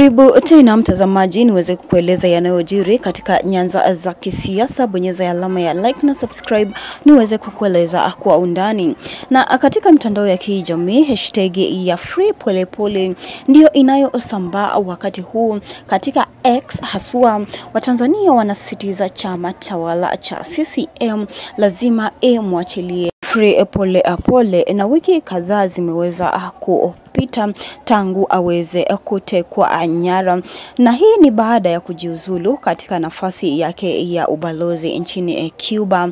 Karibu tena mtazamaji, niweze kukueleza yanayojiri katika nyanza za kisiasa. Bonyeza alama ya like na subscribe niweze kukueleza kwa undani. Na katika mtandao ya kijamii hashtag ya Free Polepole ndio inayosambaa wakati huu katika X. Haswa Watanzania wanasisitiza chama tawala cha CCM lazima mwachilie Free Polepole, na wiki kadhaa zimeweza kupita tangu aweze kutekwa nyara, na hii ni baada ya kujiuzulu katika nafasi yake ya ubalozi nchini Cuba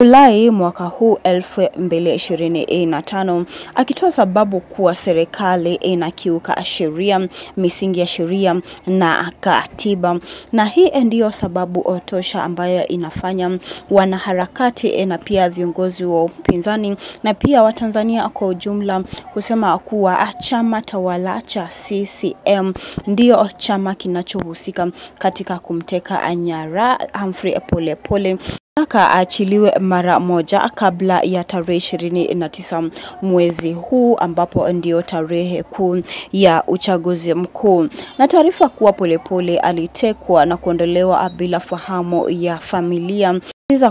Julai mwaka huu 2025, akitoa sababu kuwa serikali inakiuka sheria, misingi ya sheria na katiba. Na hii ndiyo sababu tosha ambayo inafanya wanaharakati na pia viongozi wa upinzani na pia Watanzania kwa ujumla kusema kuwa chama tawala cha CCM ndiyo chama kinachohusika katika kumteka nyara Humphrey Polepole aachiliwe mara moja kabla ya tarehe 29 mwezi huu, ambapo ndio tarehe kuu ya uchaguzi mkuu. Na taarifa kuwa Polepole alitekwa na kuondolewa bila fahamu ya familia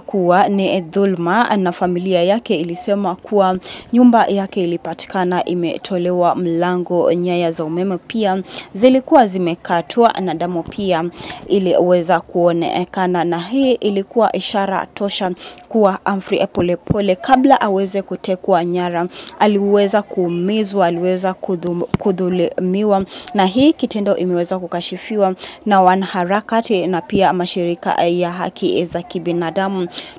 kuwa ni dhulma, na familia yake ilisema kuwa nyumba yake ilipatikana imetolewa mlango, nyaya za umeme pia zilikuwa zimekatwa na damu pia iliweza kuonekana. Na hii ilikuwa ishara tosha kuwa Humphrey Polepole kabla aweze kutekwa nyara aliweza kuumizwa, aliweza kudhulumiwa, na hii kitendo imeweza kukashifiwa na wanaharakati na pia mashirika ya haki za kibinadamu.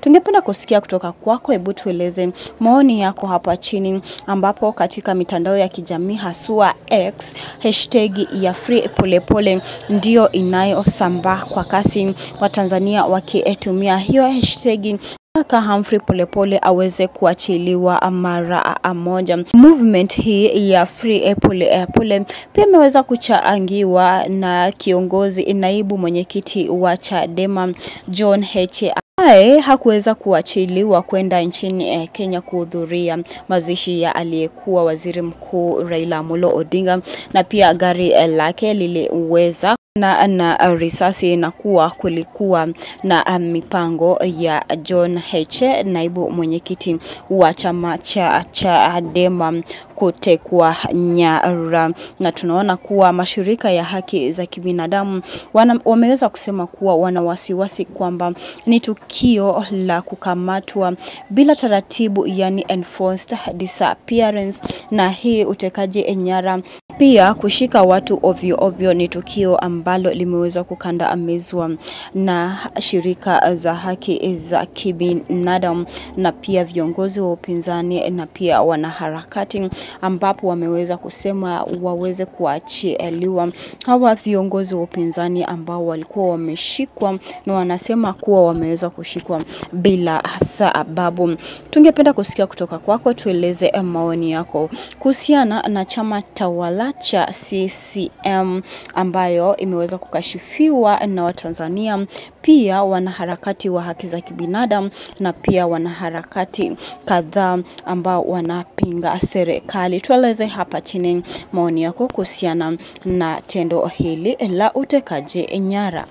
Tungependa kusikia kutoka kwako. Hebu tueleze maoni yako hapa chini, ambapo katika mitandao ya kijamii haswa X hashtag ya Free Polepole ndio inayosambaa kwa kasi, Watanzania wakitumia hiyo hashtag Humphrey Polepole aweze kuachiliwa mara moja. Movement hii ya Free Polepole pia imeweza kuchangiwa na kiongozi naibu mwenyekiti wa Chadema John Heche hakuweza kuachiliwa kwenda nchini Kenya kuhudhuria mazishi ya aliyekuwa waziri mkuu Raila Amolo Odinga, na pia gari lake liliweza na risasi, na kuwa kulikuwa na mipango ya John Heche naibu mwenyekiti wa chama cha Chadema kutekwa nyara. Na tunaona kuwa mashirika ya haki za kibinadamu wameweza kusema kuwa wana wasiwasi kwamba ni tukio la kukamatwa bila taratibu, yani enforced disappearance, na hii utekaji nyara pia kushika watu ovyo ovyo ni tukio ambalo limeweza kukandamizwa na shirika za haki za kibinadamu na pia viongozi wa upinzani na pia wanaharakati, ambapo wameweza kusema waweze kuachiliwa hawa viongozi wa upinzani ambao walikuwa wameshikwa, na wanasema kuwa wameweza kushikwa bila sababu. Tungependa kusikia kutoka kwako, tueleze maoni yako kuhusiana na chama tawala cha CCM ambayo imeweza kukashifiwa na Watanzania, pia wanaharakati wa haki za kibinadamu na pia wanaharakati kadhaa ambao wanapinga serikali. Tueleze hapa chini maoni yako kuhusiana na tendo hili la utekaji nyara.